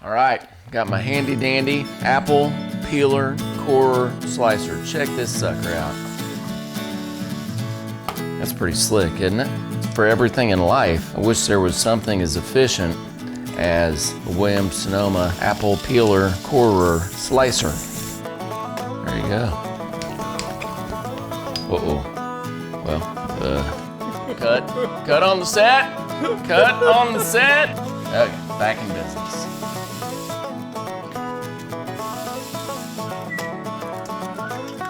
All right, got my handy dandy apple peeler corer slicer. Check this sucker out. That's pretty slick, isn't it? For everything in life, I wish there was something as efficient as the Williams-Sonoma apple peeler corer slicer. There you go. Uh-oh. Well, cut on the set. Cut on the set. Okay, back in business.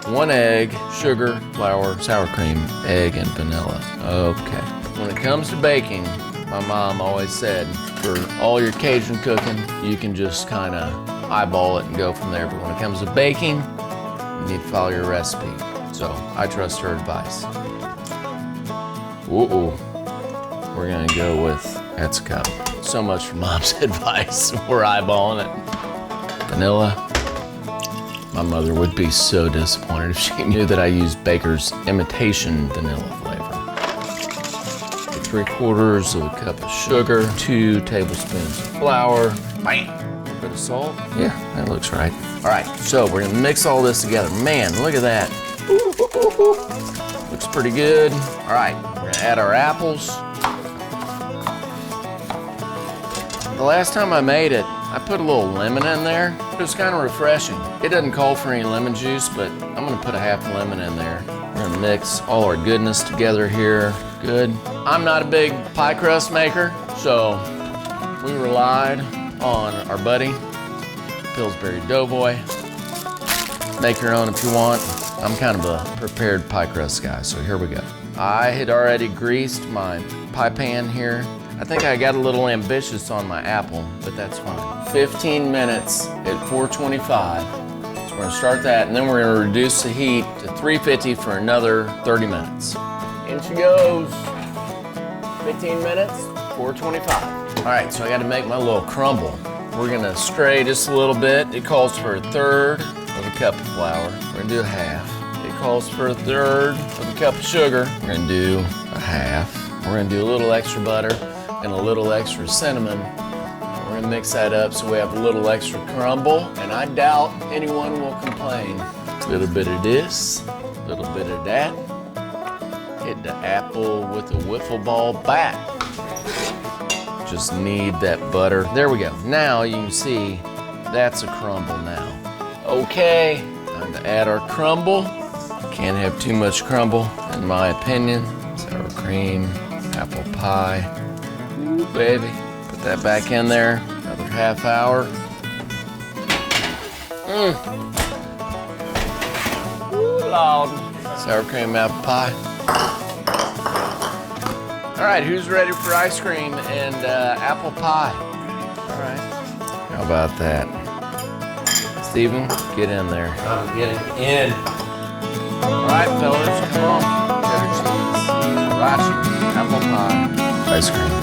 One egg, sugar, flour, sour cream, egg, and vanilla. Okay. When it comes to baking, my mom always said, for all your Cajun cooking, you can just kind of eyeball it and go from there. But when it comes to baking, you need to follow your recipe. So I trust her advice. Ooh, we're gonna go with, that's a cup. So much for mom's advice. We're eyeballing it. Vanilla. My mother would be so disappointed if she knew that I used Baker's imitation vanilla flavor. 3/4 of a cup of sugar, 2 tablespoons of flour, bam, a bit of salt. Yeah, that looks right. All right, so we're gonna mix all this together. Man, look at that. Looks pretty good. All right, we're gonna add our apples. The last time I made it, I put a little lemon in there. It was kind of refreshing. It doesn't call for any lemon juice, but I'm gonna put a half lemon in there. We're gonna mix all our goodness together here. Good. I'm not a big pie crust maker, so we relied on our buddy, Pillsbury Doughboy. Make your own if you want. I'm kind of a prepared pie crust guy, so here we go. I had already greased my pie pan here. I think I got a little ambitious on my apple, but that's fine. 15 minutes at 425. So we're gonna start that, and then we're gonna reduce the heat to 350 for another 30 minutes. In she goes. 15 minutes, 425. All right, so I gotta make my little crumble. We're gonna stray just a little bit. It calls for 1/3 of a cup of flour. We're gonna do a half. It calls for 1/3 of a cup of sugar. We're gonna do a half. We're gonna do a little extra butter and a little extra cinnamon. We're gonna mix that up so we have a little extra crumble, and I doubt anyone will complain. A little bit of this, a little bit of that. Hit the apple with a wiffle ball bat. Just need that butter. There we go. Now you can see that's a crumble now. Okay, time to add our crumble. Can't have too much crumble, in my opinion. Sour cream, apple pie. Ooh, baby. Put that back in there. Another half hour. Ooh, Lord. Sour cream apple pie. All right, who's ready for ice cream and apple pie? All right. How about that? Steven, get in there. I'm getting in. All right, fellas, come on. Cheddar cheese, sriracha, apple pie, ice cream.